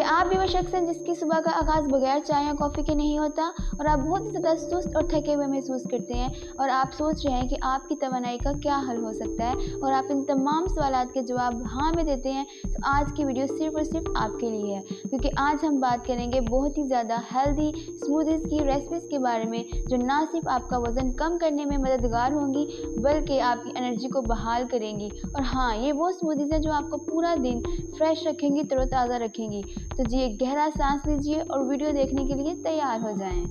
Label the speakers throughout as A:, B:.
A: क्या आप भी वो शख्स हैं जिसकी सुबह का आगाज़ बगैर चाय या कॉफ़ी के नहीं होता और आप बहुत ही ज़्यादा सुस्त और थके हुए महसूस करते हैं और आप सोच रहे हैं कि आपकी तवानाई का क्या हल हो सकता है और आप इन तमाम सवालात के जवाब हाँ में देते हैं, तो आज की वीडियो सिर्फ़ और सिर्फ आपके लिए है, क्योंकि आज हम बात करेंगे बहुत ही ज़्यादा हेल्दी स्मूदीज़ की रेसिपीज़ के बारे में, जो ना सिर्फ आपका वज़न कम करने में मददगार होंगी बल्कि आपकी एनर्जी को बहाल करेंगी। और हाँ, ये वो स्मूदीज़ हैं जो आपको पूरा दिन फ्रेश रखेंगी, तरोताज़ा रखेंगी। तो जी एक गहरा सांस लीजिए और वीडियो देखने के लिए तैयार हो जाएं।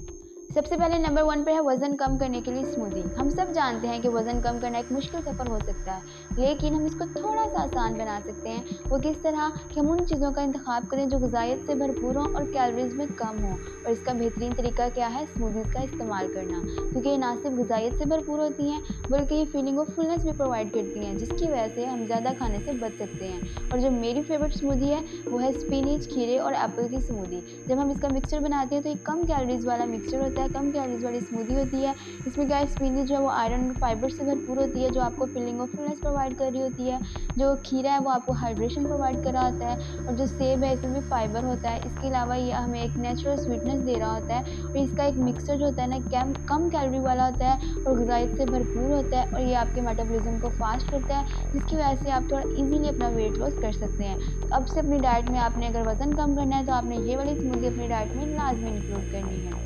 A: सबसे पहले नंबर 1 पे है वज़न कम करने के लिए स्मूदी। हम सब जानते हैं कि वज़न कम करना एक मुश्किल सफ़र हो सकता है, लेकिन हम इसको थोड़ा सा आसान बना सकते हैं। वो किस तरह कि हम उन चीज़ों का इंतखाब करें जो ग़िज़ाइत से भरपूर हों और कैलोरीज़ में कम हों। और इसका बेहतरीन तरीका क्या है? स्मूदीज़ का इस्तेमाल करना, क्योंकि ये ना सिर्फ ग़िज़ाइत से भरपूर होती हैं बल्कि ये फीलिंग ऑफ फुलनेस भी प्रोवाइड करती हैं, जिसकी वजह से हम ज़्यादा खाने से बच सकते हैं। और जो मेरी फेवरेट स्मूदी है वो है स्पिनच, खीरे और एप्पल की स्मूदी। जब हम इसका मिक्सचर बनाते हैं तो ये कम कैलोरीज़ वाला मिक्सचर होता है, कम कैलोरीज़ वाली स्मूदी होती है। इसमें क्या है, स्पिनच जो है वो आयरन और फाइबर से भरपूर होती है, जो आपको फीलिंग ऑफ फुलनेस प्रोवाइड कर रही होती है। जो खीरा है वो आपको हाइड्रेशन प्रोवाइड कर रहा होता है, और जो सेब है इसमें भी फाइबर होता है। इसके अलावा ये हमें एक नेचुरल स्वीटनेस दे रहा होता है, और इसका एक मिक्सचर जो होता है ना कम कैलोरी वाला होता है और ग़िज़ाइत से भरपूर होता है, और ये आपके मेटाबॉलिज्म को फास्ट करता है, जिसकी वजह से आप थोड़ा ईज़िली अपना वेट लॉस कर सकते हैं। तो अब से अपनी डाइट में आपने अगर वज़न कम करना है तो आपने ये वाली स्मूदी अपनी डाइट में लाज़मी इंक्लूड करनी है।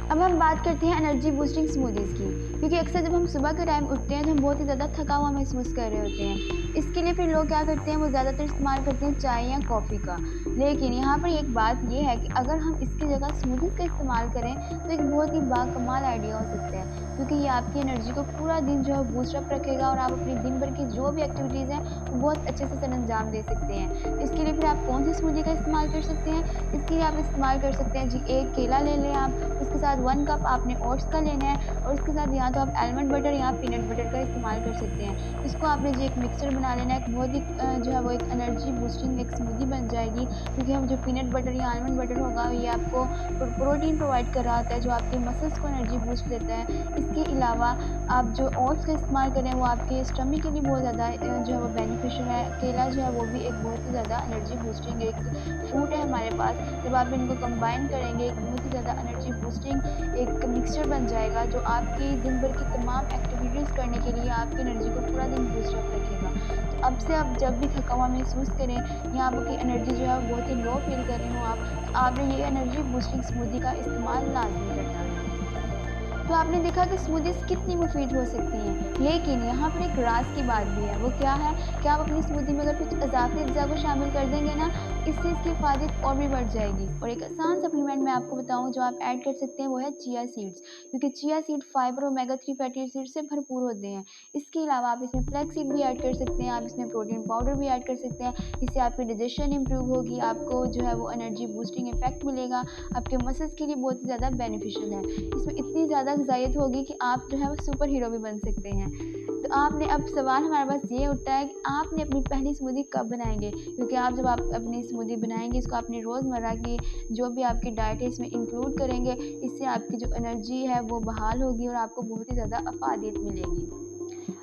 A: अब हम बात करते हैं एनर्जी बूस्टिंग स्मूदीज़ की, क्योंकि अक्सर जब हम सुबह के टाइम उठते हैं तो हम बहुत ही ज़्यादा थका हुआ महसूस कर रहे होते हैं। इसके लिए फिर लोग क्या करते हैं, वो ज़्यादातर इस्तेमाल करते हैं चाय या कॉफ़ी का। लेकिन यहाँ पर एक बात ये है कि अगर हम इसकी जगह स्मूदीज़ का इस्तेमाल करें तो एक बहुत ही बाकमाल आइडिया हो सकता है, क्योंकि ये आपकी एनर्जी को पूरा दिन जो है बूस्टअप रखेगा और आप अपने दिन भर की जो भी एक्टिविटीज़ हैं वो बहुत अच्छे से सरअंजाम दे सकते हैं। तो इसके लिए फिर आप कौन सी स्मूदी का इस्तेमाल कर सकते हैं? इसके लिए आप इस्तेमाल कर सकते हैं जी, एक केला ले लें आप, उसके साथ 1 कप आपने ओट्स का लेना है, और उसके साथ या तो आप आलमंड बटर या पीनट बटर का इस्तेमाल कर सकते हैं। इसको आपने जी एक मिक्सचर बना लेना है, एक बहुत ही जो है वो एक एनर्जी बूस्टिंग एक स्मूदी बन जाएगी, क्योंकि हम जो पीनट बटर या आलमंड बटर होगा ये आपको प्रोटीन प्रोवाइड कर रहा होता है, जो आपके मसल्स को एनर्जी बूस्ट देता है। इसके अलावा आप जो ओट्स का इस्तेमाल करें वो आपके स्टमक के लिए बहुत ज़्यादा जो है वो बेनिफिशियल है। केला जो है वो भी एक बहुत ही ज़्यादा एनर्जी बूस्टिंग एक फ्रूट है हमारे पास। जब आप इनको कंबाइन करेंगे एक बहुत ही ज़्यादा एनर्जी बूस्टिंग एक मिक्सचर बन जाएगा, जो आपकी दिन भर की तमाम एक्टिविटीज़ करने के लिए आपकी एनर्जी को पूरा दिन बूस्ट अप रखेगा। तो अब से आप जब भी थका हुआ महसूस करें या आपकी एनर्जी जो है बहुत ही लो फील कर रहे हो आप, तो आपने ये एनर्जी बूस्टिंग स्मूदी का इस्तेमाल लाजमी करना है। तो आपने देखा कि स्मूदीज़ कितनी मुफीद हो सकती हैं, लेकिन यहाँ पर एक राज की बात भी है। वो क्या है कि आप अपनी स्मूदी में अगर कुछ इजाफ़ी अज्जा को शामिल कर देंगे ना, इससे इसकी इफ़ादत और भी बढ़ जाएगी। और एक आसान सप्लीमेंट मैं आपको बताऊँ जो आप ऐड कर सकते हैं वो है चिया सीड्स, क्योंकि चिया सीड फाइबर और ओमेगा 3 फैटी एसिड से भरपूर होते हैं। इसके अलावा आप इसमें फ्लैक्स सीड भी ऐड कर सकते हैं, आप इसमें प्रोटीन पाउडर भी ऐड कर सकते हैं। इससे आपकी डाइजेशन इंप्रूव होगी, आपको जो है वो एनर्जी बूस्टिंग इफेक्ट मिलेगा, आपके मसल्स के लिए बहुत ही ज़्यादा बेनिफिशियल है। इसमें इतनी ज़्यादा ग़िज़ाइत होगी कि आप जो है वो सुपर हीरो भी बन सकते हैं। तो आपने अब सवाल हमारे पास ये उठता है कि आपने अपनी पहली स्मूदी कब बनाएँगे? क्योंकि आप जब आप अपनी स्मूदी बनाएँगे, इसको अपनी रोज़मर्रा की जो भी आपकी डाइट है इसमें इंक्लूड करेंगे, इससे आपकी जो एनर्जी है वो बहाल होगी और आपको बहुत ही ज़्यादा अफ़ादियत मिलेगी।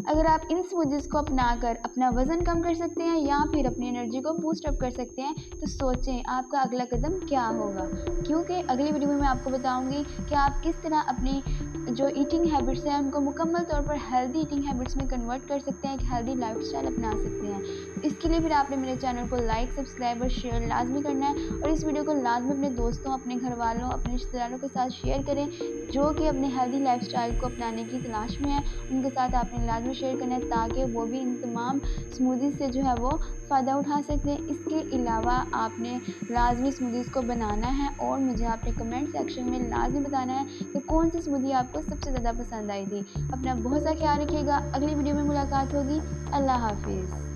A: अगर आप इन स्मूदीज़ को अपनाकर अपना वज़न कम कर सकते हैं या फिर अपनी एनर्जी को बूस्ट अप कर सकते हैं, तो सोचें आपका अगला कदम क्या होगा, क्योंकि अगली वीडियो में मैं आपको बताऊंगी कि आप किस तरह अपनी जो ईटिंग हैबिट्स हैं उनको मुकम्मल तौर पर हेल्दी ईटिंग हैबिट्स में कन्वर्ट कर सकते हैं, एक हेल्दी लाइफस्टाइल अपना सकते हैं। इसके लिए फिर आपने मेरे चैनल को लाइक, सब्सक्राइब और शेयर लाजमी करना है, और इस वीडियो को लाजमी अपने दोस्तों, अपने घर वालों, अपने रिश्तेदारों के साथ शेयर करें जो कि अपने हेल्दी लाइफस्टाइल को अपनाने की तलाश में है। उनके साथ आपने लाजमी शेयर करना है ताकि वो भी इन तमाम स्मूदीज़ से जो है वो फ़ायदा उठा सकें। इसके अलावा आपने लाजमी स्मूदीज़ को बनाना है और मुझे आपने कमेंट सेक्शन में लाजमी बताना है कि कौन सी स्मूदी आपको सबसे ज़्यादा पसंद आई थी। अपना बहुत सा ख्याल रखिएगा, अगली वीडियो में मुलाकात होगी। अल्लाह हाफिज़।